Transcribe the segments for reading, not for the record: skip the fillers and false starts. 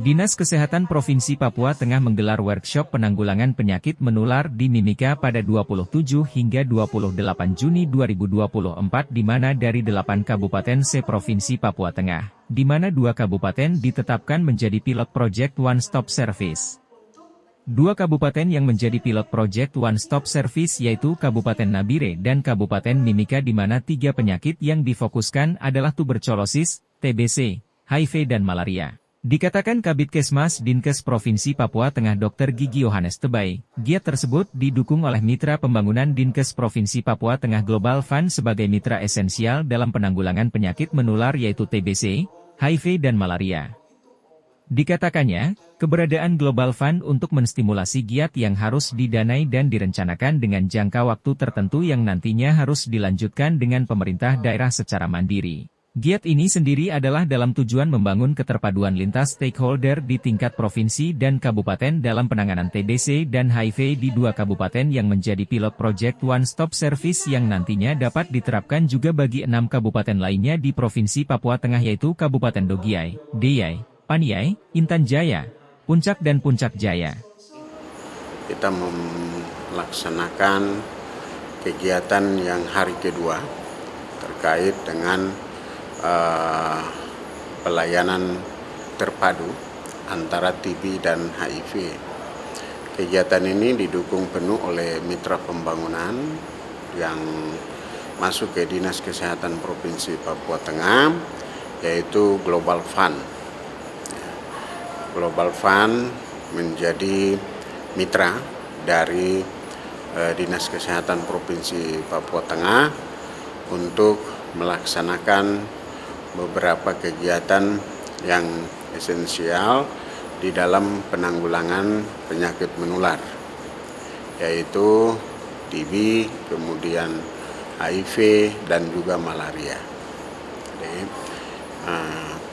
Dinas Kesehatan Provinsi Papua Tengah menggelar workshop penanggulangan penyakit menular di Mimika pada 27 hingga 28 Juni 2024 di mana dari 8 kabupaten se-Provinsi Papua Tengah, di mana 2 kabupaten ditetapkan menjadi pilot Project One Stop Service. 2 kabupaten yang menjadi pilot Project One Stop Service yaitu Kabupaten Nabire dan Kabupaten Mimika di mana 3 penyakit yang difokuskan adalah tuberkulosis, TBC, HIV dan malaria. Dikatakan Kabid Kesmas Dinkes Provinsi Papua Tengah Dr. Gigi Yohanes Tebai, giat tersebut didukung oleh Mitra Pembangunan Dinkes Provinsi Papua Tengah Global Fund sebagai mitra esensial dalam penanggulangan penyakit menular yaitu TBC, HIV dan malaria. Dikatakannya, keberadaan Global Fund untuk menstimulasi giat yang harus didanai dan direncanakan dengan jangka waktu tertentu yang nantinya harus dilanjutkan dengan pemerintah daerah secara mandiri. Giat ini sendiri adalah dalam tujuan membangun keterpaduan lintas stakeholder di tingkat provinsi dan kabupaten dalam penanganan TBC dan HIV di 2 kabupaten yang menjadi pilot Project One Stop Service yang nantinya dapat diterapkan juga bagi 6 kabupaten lainnya di Provinsi Papua Tengah yaitu Kabupaten Dogiai, Deyai, Paniai, Intan Jaya, Puncak dan Puncak Jaya. Kita melaksanakan kegiatan yang hari kedua terkait dengan pelayanan terpadu antara TB dan HIV. Kegiatan ini didukung penuh oleh mitra pembangunan yang masuk ke Dinas Kesehatan Provinsi Papua Tengah, yaitu Global Fund. Global Fund menjadi mitra dari Dinas Kesehatan Provinsi Papua Tengah untuk melaksanakan beberapa kegiatan yang esensial di dalam penanggulangan penyakit menular, yaitu TB, kemudian HIV, dan juga malaria. Jadi,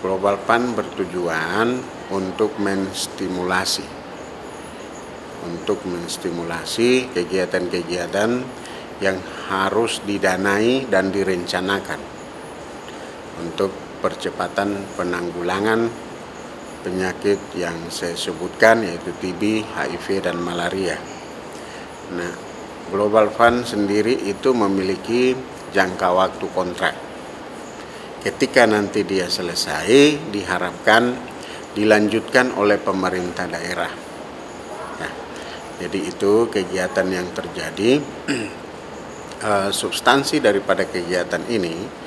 Global Fund bertujuan untuk menstimulasi kegiatan-kegiatan yang harus didanai dan direncanakan untuk percepatan penanggulangan penyakit yang saya sebutkan yaitu TB, HIV, dan malaria. Nah, Global Fund sendiri itu memiliki jangka waktu kontrak. Ketika nanti dia selesai, diharapkan dilanjutkan oleh pemerintah daerah. Nah, jadi itu kegiatan yang terjadi. Substansi daripada kegiatan ini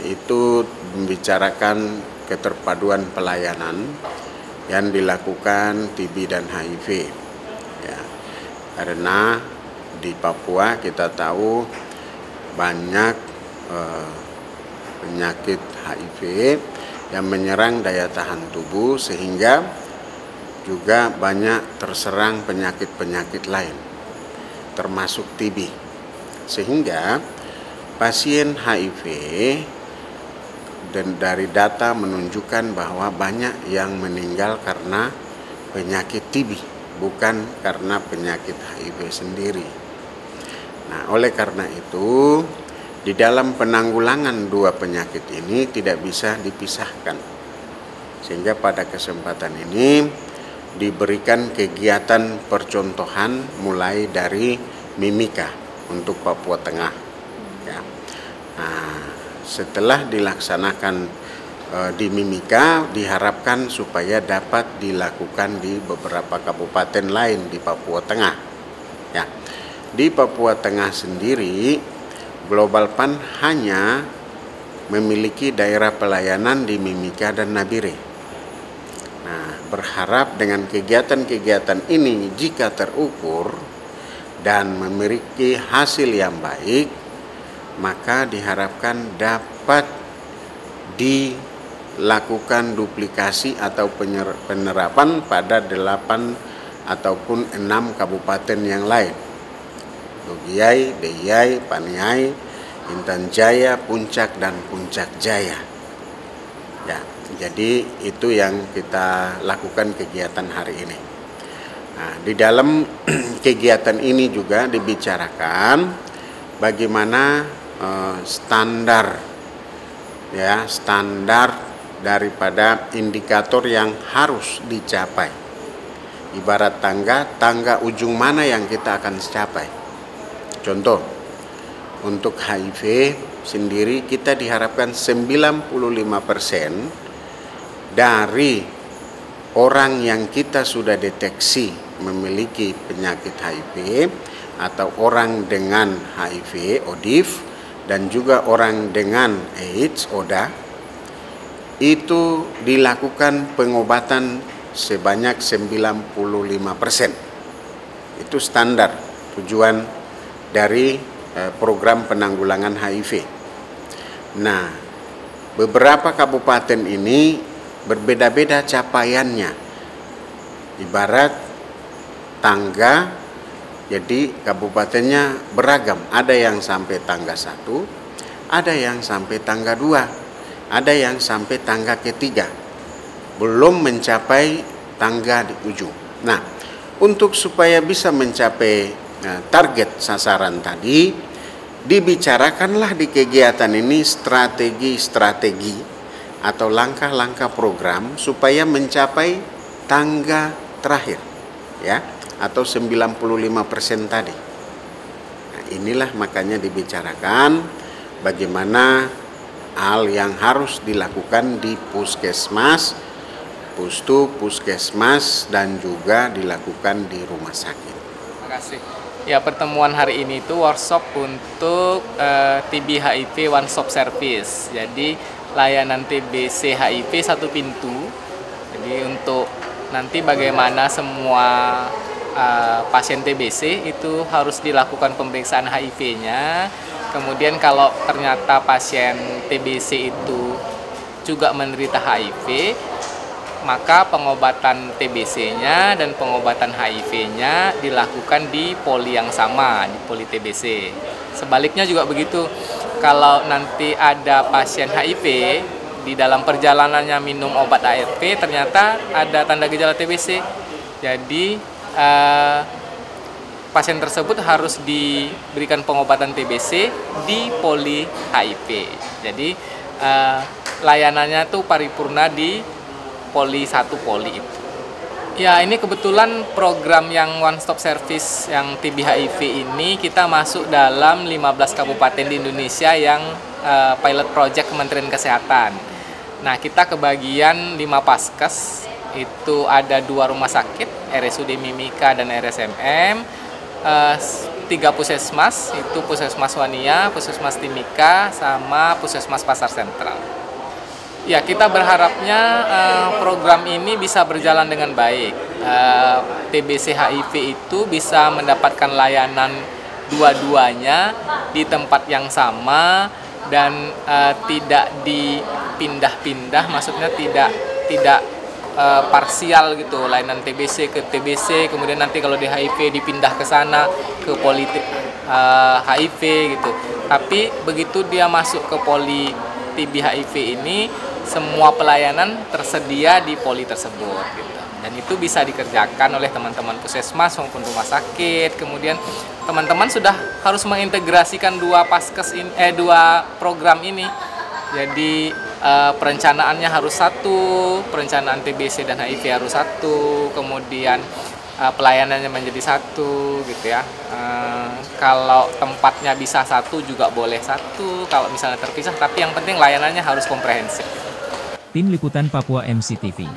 itu membicarakan keterpaduan pelayanan yang dilakukan TB dan HIV. Ya, karena di Papua kita tahu banyak penyakit HIV yang menyerang daya tahan tubuh sehingga juga banyak terserang penyakit-penyakit lain termasuk TB. Sehingga pasien HIV dan dari data menunjukkan bahwa banyak yang meninggal karena penyakit TB, bukan karena penyakit HIV sendiri. Nah, oleh karena itu, di dalam penanggulangan 2 penyakit ini tidak bisa dipisahkan. Sehingga pada kesempatan ini diberikan kegiatan percontohan mulai dari Mimika untuk Papua Tengah. Ya. Nah, setelah dilaksanakan di Mimika, diharapkan supaya dapat dilakukan di beberapa kabupaten lain di Papua Tengah. Ya. Di Papua Tengah sendiri, Global Fund hanya memiliki daerah pelayanan di Mimika dan Nabire. Nah, berharap dengan kegiatan-kegiatan ini jika terukur dan memiliki hasil yang baik, maka diharapkan dapat dilakukan duplikasi atau penerapan pada 8 ataupun 6 kabupaten yang lain. Dogiai, Deyai, Paniai, Intan Jaya, Puncak, dan Puncak Jaya. Ya, jadi itu yang kita lakukan kegiatan hari ini. Nah, di dalam kegiatan ini juga dibicarakan bagaimana standar daripada indikator yang harus dicapai. Ibarat tangga ujung mana yang kita akan capai. Contoh, untuk HIV sendiri kita diharapkan 95% dari orang yang kita sudah deteksi memiliki penyakit HIV atau orang dengan HIV, ODIF, dan juga orang dengan AIDS, ODA, itu dilakukan pengobatan sebanyak 95%. Itu standar tujuan dari program penanggulangan HIV. Nah, beberapa kabupaten ini berbeda-beda capaiannya. Ibarat tangga, jadi kabupatennya beragam. Ada yang sampai tangga 1, ada yang sampai tangga 2, ada yang sampai tangga ketiga. Belum mencapai tangga di ujung. Nah, untuk supaya bisa mencapai target sasaran tadi, dibicarakanlah di kegiatan ini strategi-strategi atau langkah-langkah program supaya mencapai tangga terakhir, ya, atau 95% tadi. Nah, inilah makanya dibicarakan bagaimana hal yang harus dilakukan di puskesmas, pustu, puskesmas, dan juga dilakukan di rumah sakit. Terima kasih. Ya, pertemuan hari ini itu workshop untuk TB HIV One Stop Service. Jadi layanan TBC HIV satu pintu. Jadi untuk nanti bagaimana semua pasien TBC itu harus dilakukan pemeriksaan HIV-nya. Kemudian kalau ternyata pasien TBC itu juga menderita HIV, maka pengobatan TBC-nya dan pengobatan HIV-nya dilakukan di poli yang sama, di poli TBC. Sebaliknya juga begitu, kalau nanti ada pasien HIV, di dalam perjalanannya minum obat ARV, ternyata ada tanda gejala TBC. Jadi, pasien tersebut harus diberikan pengobatan TBC di poli HIV. Jadi, layanannya tuh paripurna di poli 1 poli itu. Ya, ini kebetulan program yang One Stop Service yang TB HIV ini kita masuk dalam 15 kabupaten di Indonesia yang pilot project Kementerian Kesehatan. Nah, kita kebagian 5 paskes, itu ada 2 rumah sakit, RSUD Mimika dan RSMM, 3 puskesmas, itu Puskesmas Wania, Puskesmas Timika, sama Puskesmas Pasar Sentral. Ya, kita berharapnya program ini bisa berjalan dengan baik. TBC HIV itu bisa mendapatkan layanan dua-duanya di tempat yang sama dan tidak dipindah-pindah, maksudnya tidak parsial gitu, layanan TBC ke TBC, kemudian nanti kalau di HIV dipindah ke sana ke politik HIV gitu. Tapi begitu dia masuk ke poli TB HIV ini, semua pelayanan tersedia di poli tersebut gitu. Dan itu bisa dikerjakan oleh teman-teman puskesmas maupun rumah sakit. Kemudian teman-teman sudah harus mengintegrasikan dua program ini. Jadi perencanaannya harus satu, perencanaan TBC dan HIV harus satu, kemudian pelayanannya menjadi satu gitu ya. Kalau tempatnya bisa satu juga boleh satu, kalau misalnya terpisah, tapi yang penting layanannya harus komprehensif. Tim Liputan Papua MCTV.